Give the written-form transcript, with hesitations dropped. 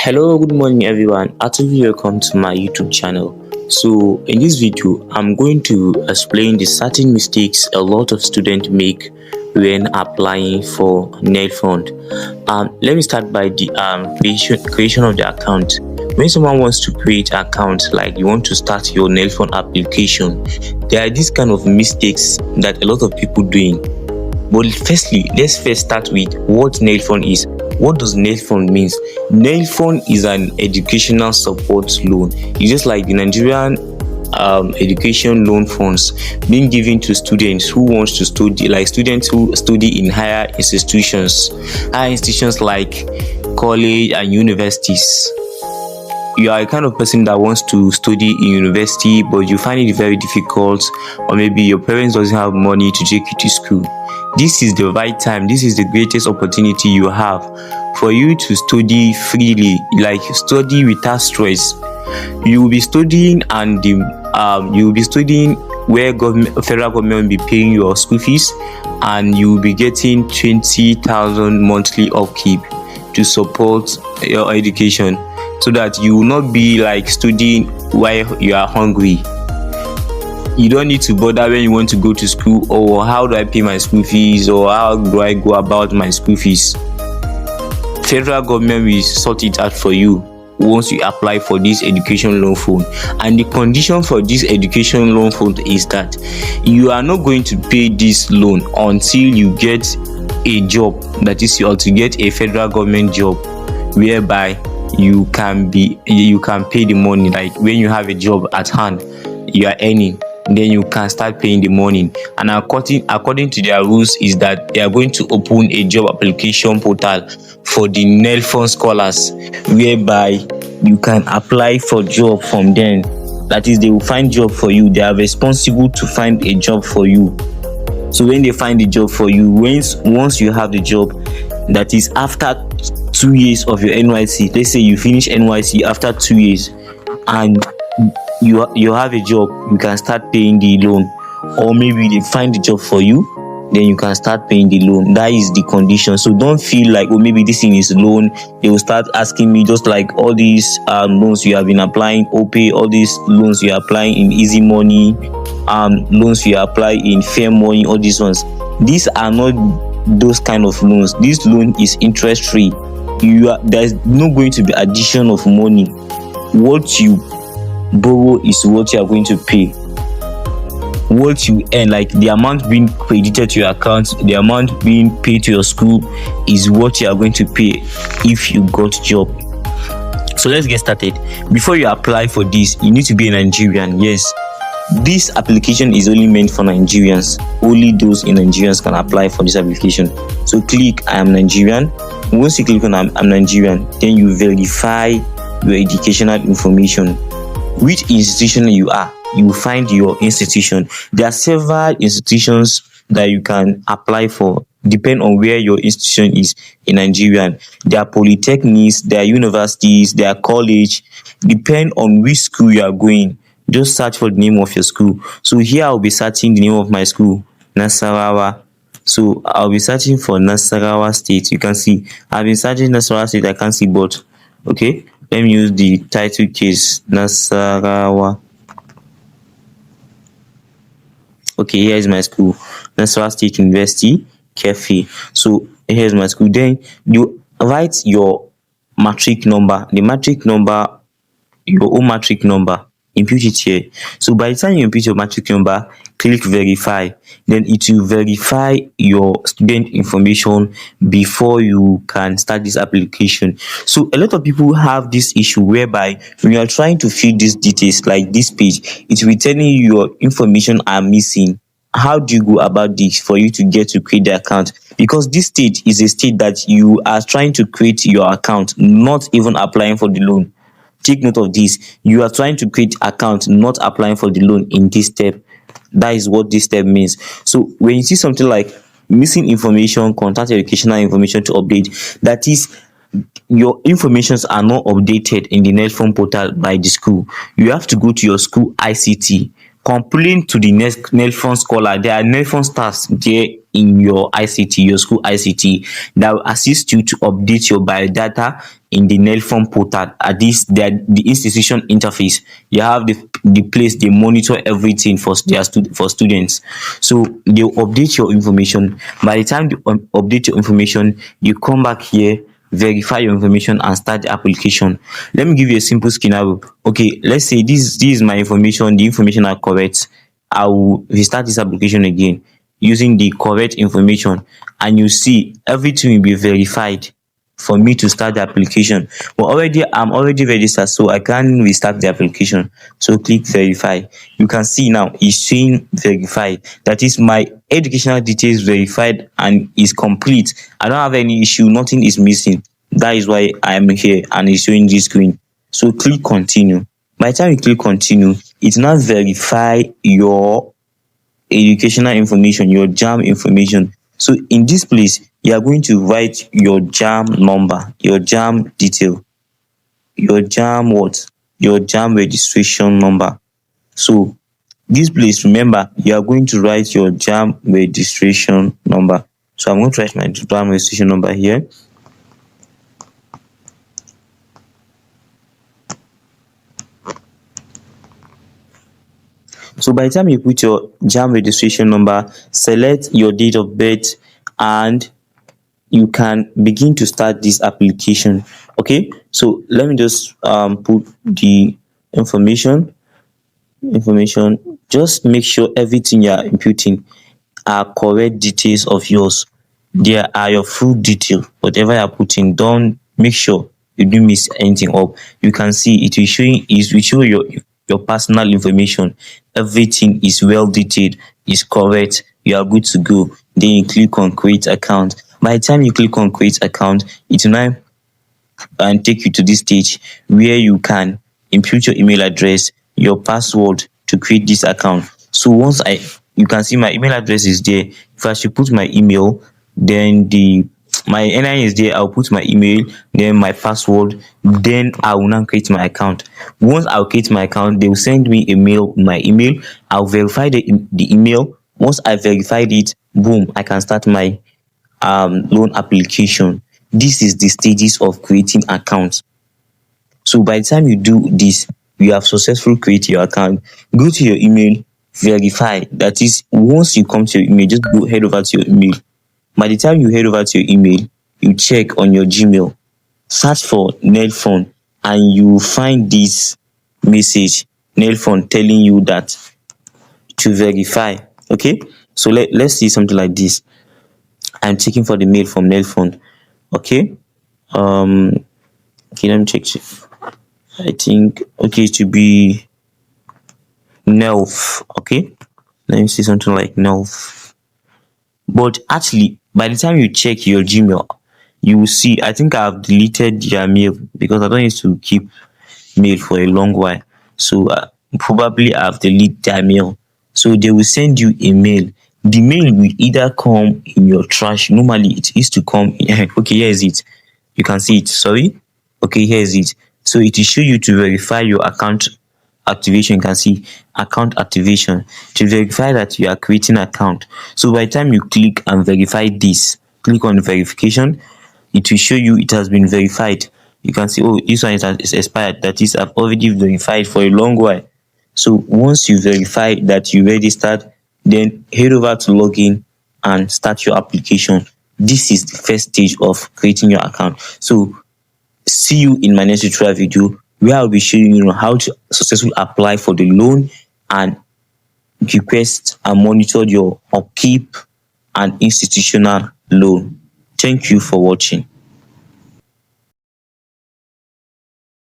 Hello, good morning everyone. Heartily welcome to my YouTube channel. So in this video, I'm going to explain the certain mistakes a lot of students make when applying for NELFUND. Let me start by the creation of the account. When someone wants to create an account, like you want to start your NELFUND application, there are these kind of mistakes that a lot of people doing. But firstly, let's first start with what NELFUND is. What does NELFUND means? NELFUND is an educational support loan. It's just like the Nigerian education loan funds being given to students who wants to study, like students who study in higher institutions like college and universities. You are a kind of person that wants to study in university, but you find it very difficult, or maybe your parents doesn't have money to take you to school. This is the right time. This is the greatest opportunity you have for you to study freely, like study without stress. You will be studying, and you will be studying where federal government will be paying your school fees, and you will be getting 20,000 monthly upkeep to support your education, so that you will not be like studying while you are hungry. You don't need to bother when you want to go to school, or how do I pay my school fees, or how do I go about my school fees. Federal government will sort it out for you once you apply for this education loan fund. And the condition for this education loan fund is that you are not going to pay this loan until you get a job, that is, you have to get a federal government job whereby you can pay the money. Like when you have a job at hand, you are earning, then you can start paying the money. And according to their rules is that they are going to open a job application portal for the NELFUND scholars, whereby you can apply for job from them. That is, they will find job for you. They are responsible to find a job for you. So when they find the job for you, once you have the job, that is after 2 years of your NYC, let's say you finish NYC after 2 years and you have a job, you can start paying the loan. Or maybe they find the job for you, then you can start paying the loan. That is the condition. So don't feel like, oh, maybe this thing is loan, they will start asking me, just like all these loans you have been applying, OPay, all these loans you are applying in easy money, loans you apply in fair money, all these ones. These are not those kind of loans. This loan is interest free. There's not going to be addition of money. What you borrow is what you are going to pay. What you earn, like the amount being credited to your account, the amount being paid to your school, is what you are going to pay if you got job. So let's get started. Before you apply for this, you need to be a Nigerian. Yes, this application is only meant for Nigerians. Only those in Nigerians can apply for this application. So click I am Nigerian. Once you click on I'm Nigerian, then you verify your educational information, which institution you are. You will find your institution. There are several institutions that you can apply for, depend on where your institution is in Nigeria. There are polytechnics, there are universities, there are college. Depend on which school you are going. Just search for the name of your school. So here I'll be searching the name of my school, Nasarawa. So I'll be searching for Nasarawa State. You can see I've been searching Nasarawa State. I can't see both. Okay, let me use the title case, Nasarawa. Okay, here is my school, Nasarawa State University, Kefi. So here's my school. Then you write your matric number, your own matric number, input it here. So by the time you input your matric number, click verify. Then it will verify your student information before you can start this application. So a lot of people have this issue whereby when you are trying to fill these details, like this page, it will be telling you your information are missing. How do you go about this for you to get to create the account? Because this stage is a stage that you are trying to create your account, not even applying for the loan. Take note of this. You are trying to create account, not applying for the loan in this step. That is what this step means. So when you see something like missing information, contact educational information to update, that is, your informations are not updated in the NELFUND portal by the school. You have to go to your school ICT complain to the next NELFUND scholar. There are NELFUND staffs there in your ICT, your school ICT, that will assist you to update your biodata in the NELFUND portal. At this, the institution interface. You have the place they monitor everything for for students. So they will update your information. By the time they update your information, you come back here, verify your information and start the application. Let me give you a simple scenario. Okay, let's say this is my information, the information are correct. I will restart this application again using the correct information, and you see everything will be verified for me to start the application. But I'm already registered, so I can't restart the application. So click verify. You can see now it's saying verified. That is my educational details verified and is complete. I don't have any issue, nothing is missing. That is why I am here and it's showing this screen. So click continue. By the time you click continue, it now verify your educational information, your JAM information. So in this place, you are going to write your JAM number, your JAM detail, your JAM what? Your JAM registration number. So this place, remember, you are going to write your JAM registration number. So I'm going to write my JAM registration number here. So by the time you put your JAM registration number, select your date of birth, and you can begin to start this application. Okay, so let me just put the information. Just make sure everything you are inputting are correct details of yours. There are your full detail. Whatever you are putting, don't make sure you don't miss anything up. You can see it will show your personal information. Everything is well detailed, is correct. You are good to go. Then you click on create account. By the time you click on create account, it will now and take you to this stage where you can input your email address, your password to create this account. So once you can see my email address is there. If I should put my email, then my NIN is there. I'll put my email, then my password, then I will now create my account. Once I'll create my account, they will send me a mail, my email. I'll verify the email. Once I verified it, boom, I can start my loan application. This is the stages of creating accounts. So by the time you do this, you have successfully created your account. Go to your email, verify. That is, once you come to your email, just go head over to your email. By the time you head over to your email, you check on your Gmail, search for NELFUND, and you find this message, NELFUND, telling you that to verify. Okay, so let's see something like this. I'm checking for the mail from NELFUND. Okay, okay, let me check. I think okay to be NELF. Okay, let me see something like NELF. But actually, by the time you check your Gmail, you will see, I think I've deleted their mail because I don't used to keep mail for a long while. So probably I've deleted their mail. So they will send you a mail. The mail will either come in your trash. Normally it used to come in, okay, here is it. You can see it. Sorry. Okay, here is it. So it will show you to verify your account activation. You can see account activation to verify that you are creating account. So by the time you click and verify this, click on verification, it will show you it has been verified. You can see, oh, this one is expired. That is, I've already verified for a long while. So once you verify that you registered, then head over to login and start your application. This is the first stage of creating your account. So see you in my next tutorial video where I'll be showing you how to successfully apply for the loan and request and monitor your upkeep and institutional loan. Thank you for watching.